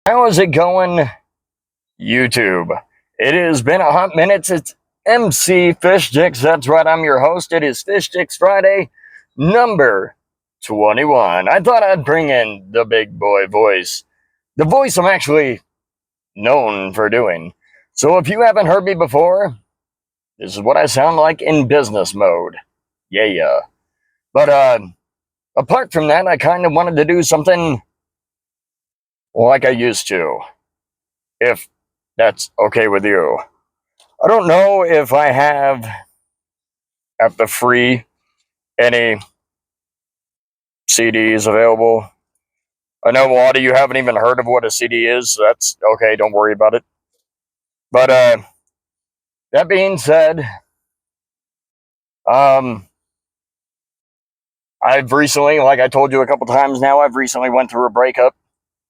How is it going, YouTube? It has been a hot minute. It's MC Fish Sticks. That's right, I'm your host. It is Fish Sticks Friday, number 21. I thought I'd bring in the big boy voice. The voice I'm actually known for doing. So if you haven't heard me before, this is what I sound like in business mode. Yeah. But apart from that, I kind of wanted to do something like I used to, if that's okay with you. I don't know if I have at the free any CDs available. I know a lot of you haven't even heard of what a CD is, so that's okay, don't worry about it. But that being said, um, I've recently, like I told you a couple times now, I've recently went through a breakup,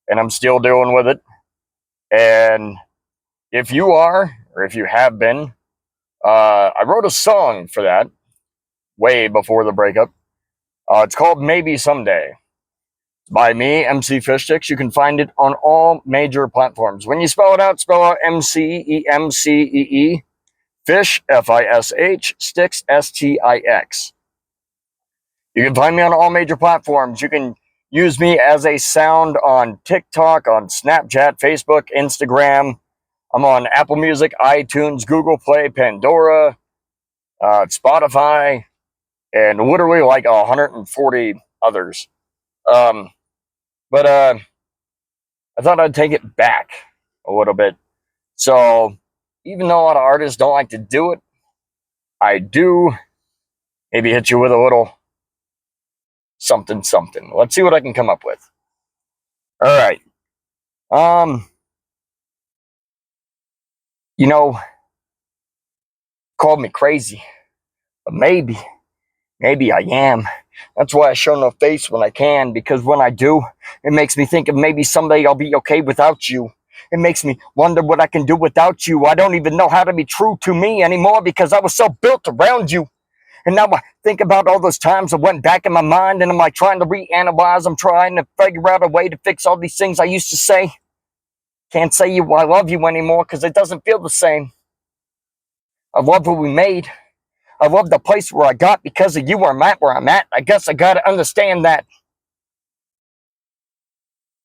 and I'm still dealing with it. And if you are, or if you have been, I wrote a song for that way before the breakup. It's called Maybe Someday. By me, MC Fish Sticks. You can find it on all major platforms. When you spell out MCEMCEE, Fish, FISH, Sticks, STIX. You can find me on all major platforms. You can use me as a sound on TikTok, on Snapchat, Facebook, Instagram. I'm on Apple Music, iTunes, Google Play, Pandora, Spotify, and literally like 140 others. But I thought I'd take it back a little bit. So even though a lot of artists don't like to do it, I do maybe hit you with a little something something. Let's see what I can come up with. All right. Um, you know, called me crazy, but maybe I am. That's why I show no face when I can, because when I do, it makes me think of maybe someday I'll be okay without you. It makes me wonder what I can do without you. I don't even know how to be true to me anymore because I was so built around you. And now I think about all those times I went back in my mind and I'm like trying to reanalyze. I'm trying to figure out a way to fix all these things I used to say. Can't say I love you anymore because it doesn't feel the same. I love what we made. I love the place where I got because of you where I'm at where I'm at. I guess I gotta understand that.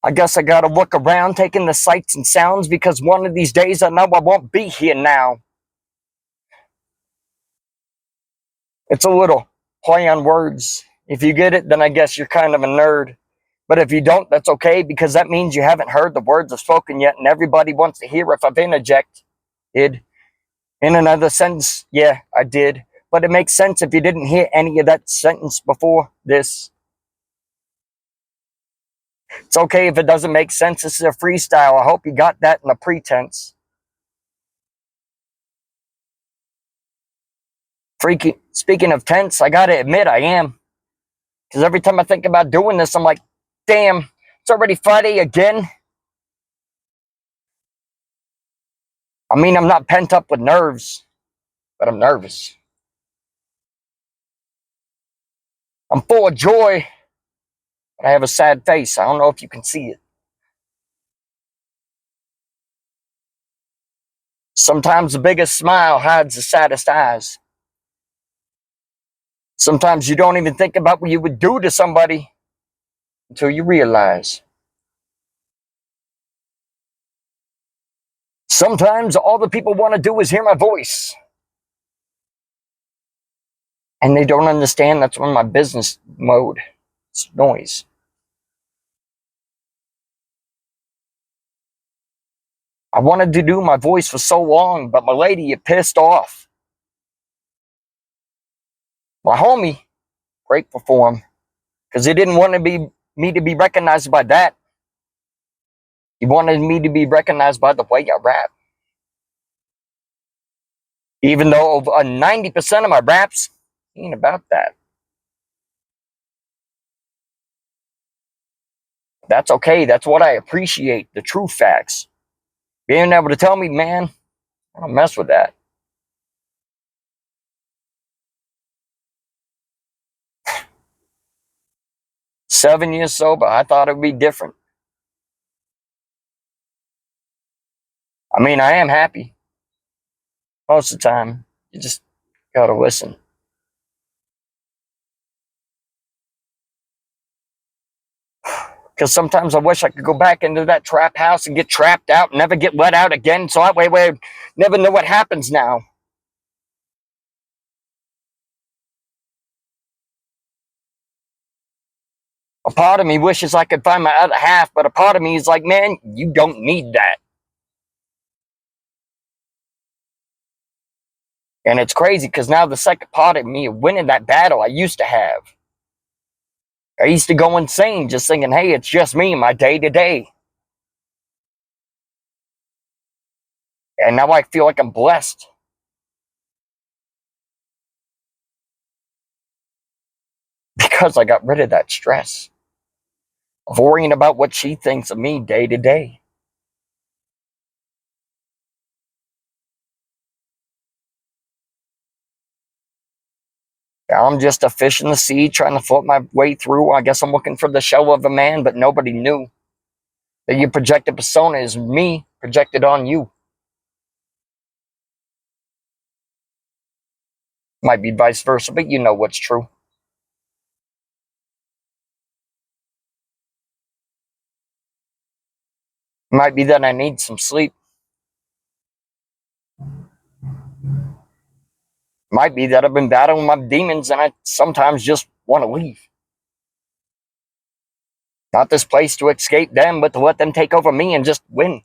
I guess I gotta look around taking the sights and sounds because one of these days I know I won't be here now. It's a little play on words. If you get it, then I guess you're kind of a nerd. But if you don't, that's okay because that means you haven't heard the words I've spoken yet, and everybody wants to hear if I've interjected in another sentence. Yeah, I did. But it makes sense if you didn't hear any of that sentence before this. It's okay if it doesn't make sense. This is a freestyle. I hope you got that in the pretense. Speaking of tense, I gotta admit I am. Because every time I think about doing this, I'm like, damn, it's already Friday again. I mean, I'm not pent up with nerves, but I'm nervous. I'm full of joy, but I have a sad face. I don't know if you can see it. Sometimes the biggest smile hides the saddest eyes. Sometimes you don't even think about what you would do to somebody until you realize. Sometimes all the people want to do is hear my voice. And they don't understand that's when my business mode. It's noise. I wanted to do my voice for so long, but my lady get pissed off. My homie, grateful for him, because he didn't want me to be recognized by that. He wanted me to be recognized by the way I rap. Even though over 90% of my raps ain't about that. That's okay. That's what I appreciate. The true facts. Being able to tell me, man, I don't mess with that. Seven years sober, I thought it would be different. I mean, I am happy most of the time. You just gotta listen. Because sometimes I wish I could go back into that trap house and get trapped out and never get let out again, so that way we never know what happens now. A part of me wishes I could find my other half, but a part of me is like, man, you don't need that. And it's crazy because now the second part of me winning that battle I used to have. I used to go insane just thinking, hey, it's just me, my day to day. And now I feel like I'm blessed because I got rid of that stress of worrying about what she thinks of me day to day. I'm just a fish in the sea trying to float my way through. I guess I'm looking for the shell of a man, but nobody knew that your projected persona is me projected on you. Might be vice versa, but you know what's true. Might be that I need some sleep. Might be that I've been battling my demons and I sometimes just want to leave. Not this place to escape them, but to let them take over me and just win.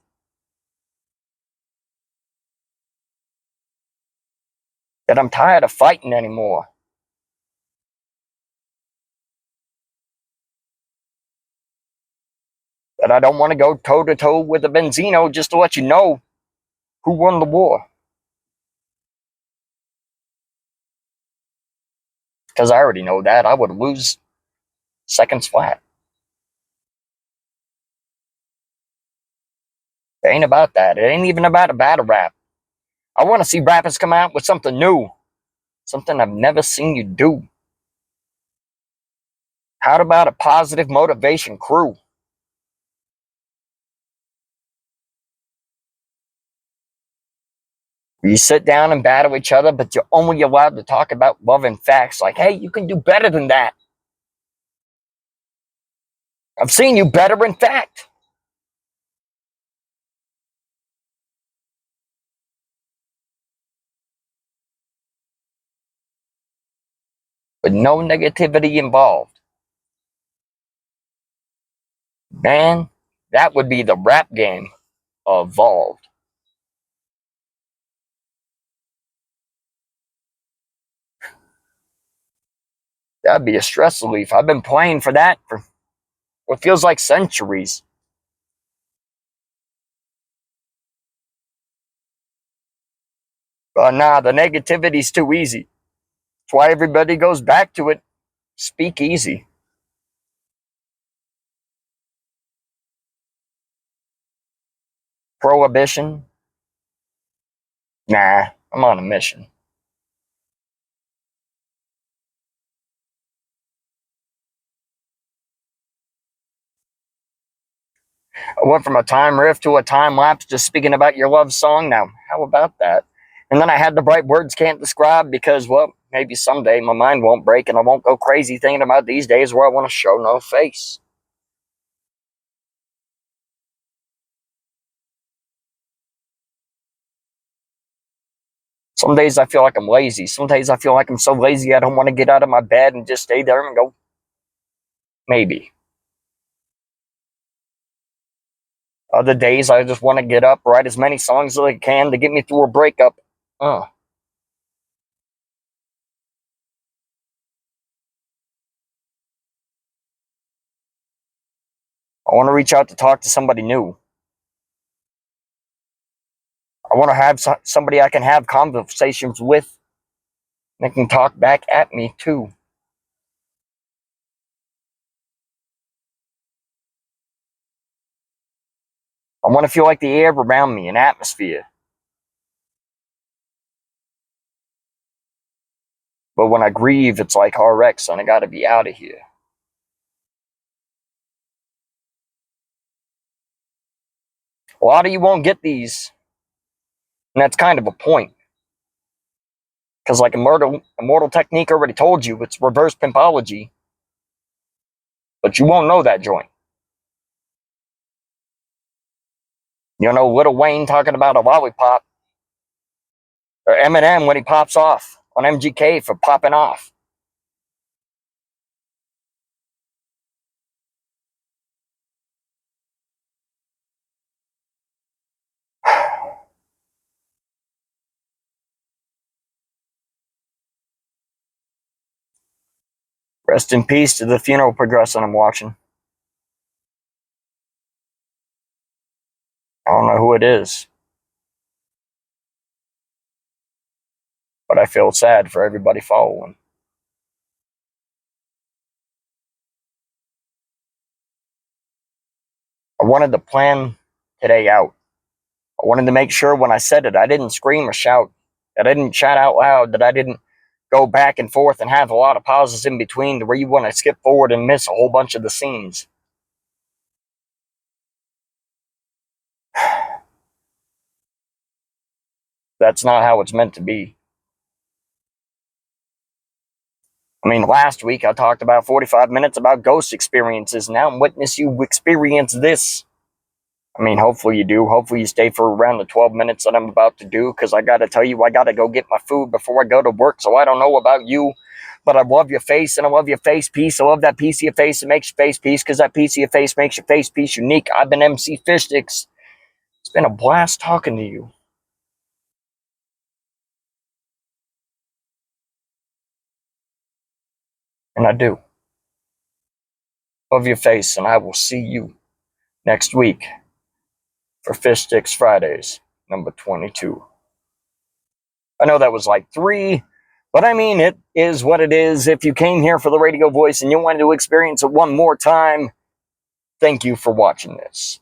That I'm tired of fighting anymore. That I don't want to go toe to toe with a Benzino just to let you know who won the war. Because I already know that. I would lose seconds flat. It ain't about that. It ain't even about a battle rap. I want to see rappers come out with something new. Something I've never seen you do. How about a positive motivation crew? You sit down and battle each other, but you're only allowed to talk about love and facts. Like, hey, you can do better than that. I've seen you better in fact. With no negativity involved. Man, that would be the rap game evolved. That'd be a stress relief. I've been playing for that for what feels like centuries. But nah, the negativity's too easy. That's why everybody goes back to it. Speak easy. Prohibition? Nah, I'm on a mission. I went from a time riff to a time lapse just speaking about your love song. Now, how about that? And then I had to write words can't describe because, well, maybe someday my mind won't break and I won't go crazy thinking about these days where I want to show no face. Some days I feel like I'm lazy. Some days I feel like I'm so lazy I don't want to get out of my bed and just stay there and go, maybe. Other days I just want to get up, write as many songs as I can to get me through a breakup. I want to reach out to talk to somebody new. I want to have somebody I can have conversations with that can talk back at me too. I want to feel like the air around me, an atmosphere. But when I grieve, it's like RX and I gotta be out of here. A lot of you won't get these. And that's kind of a point. Because like Immortal Technique already told you, it's reverse pimpology. But you won't know that joint. You know, Lil Wayne talking about a lollipop. Or Eminem when he pops off on MGK for popping off. Rest in peace to the funeral progressing I'm watching. I don't know who it is. But I feel sad for everybody following. I wanted to plan today out. I wanted to make sure when I said it, I didn't scream or shout. That I didn't shout out loud. That I didn't go back and forth and have a lot of pauses in between to where you want to skip forward and miss a whole bunch of the scenes. That's not how it's meant to be. I mean, last week I talked about 45 minutes about ghost experiences. Now I'm witness you experience this. I mean, hopefully you do. Hopefully you stay for around the 12 minutes that I'm about to do, because I got to tell you, I got to go get my food before I go to work, so I don't know about you, but I love your face, and I love your face piece. I love that piece of your face that makes your face piece, because that piece of your face makes your face piece unique. I've been MC Stix. It's been a blast talking to you. And I do. Love your face, and I will see you next week for Fish Sticks Fridays, number 22. I know that was like 3, but I mean, it is what it is. If you came here for the radio voice and you wanted to experience it one more time, thank you for watching this.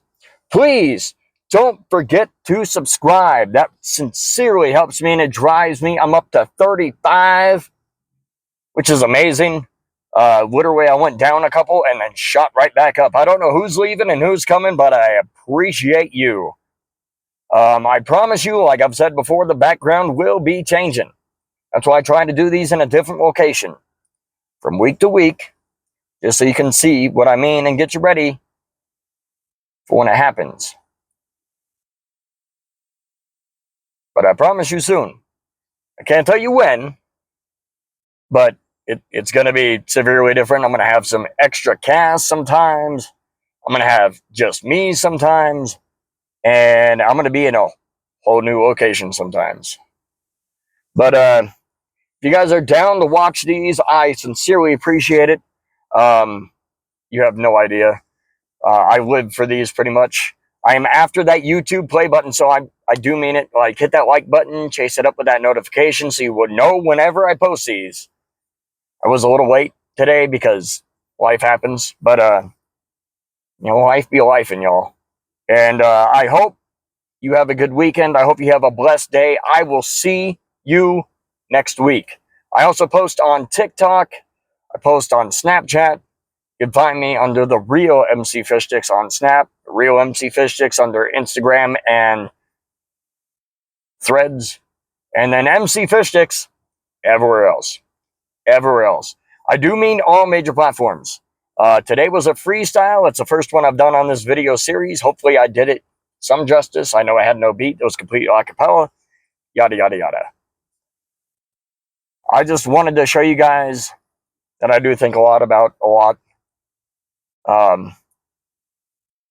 Please don't forget to subscribe. That sincerely helps me and it drives me. I'm up to 35, which is amazing. Literally, I went down a couple and then shot right back up. I don't know who's leaving and who's coming, but I appreciate you. I promise you, like I've said before, the background will be changing. That's why I try to do these in a different location from week to week, just so you can see what I mean and get you ready for when it happens. But I promise you soon. I can't tell you when, but it's going to be severely different. I'm going to have some extra cast sometimes. I'm going to have just me sometimes. And I'm going to be in a whole new location sometimes. But if you guys are down to watch these, I sincerely appreciate it. You have no idea. I live for these pretty much. I am after that YouTube play button, so I do mean it. Like, hit that like button, chase it up with that notification so you would know whenever I post these. I was a little late today because life happens, but you know, life be lifing, y'all. And I hope you have a good weekend. I hope you have a blessed day. I will see you next week. I also post on TikTok. I post on Snapchat. You can find me under the Real MC Fish Sticks on Snap, Real MC Fish Sticks under Instagram and Threads, and then MC Fish Sticks everywhere else. Everywhere else. I do mean all major platforms. Today was a freestyle. It's the first one I've done on this video series. Hopefully I did it some justice. I know I had no beat. It was completely a cappella. Yada, yada, yada. I just wanted to show you guys that I do think a lot about a lot. I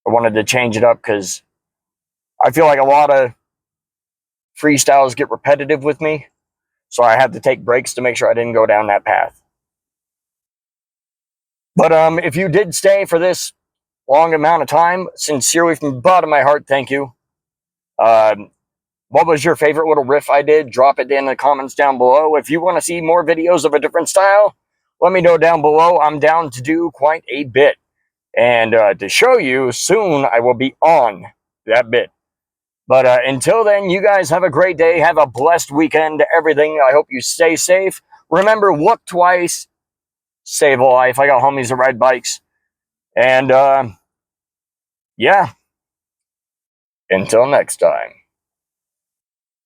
wanted to change it up because I feel like a lot of freestyles get repetitive with me. So I had to take breaks to make sure I didn't go down that path. But if you did stay for this long amount of time, sincerely from the bottom of my heart, thank you. What was your favorite little riff I did? Drop it in the comments down below. If you want to see more videos of a different style, let me know down below. I'm down to do quite a bit. And to show you, soon I will be on that bit. But until then, you guys have a great day. Have a blessed weekend. Everything. I hope you stay safe. Remember, look twice. Save a life. I got homies that ride bikes. And yeah. Until next time.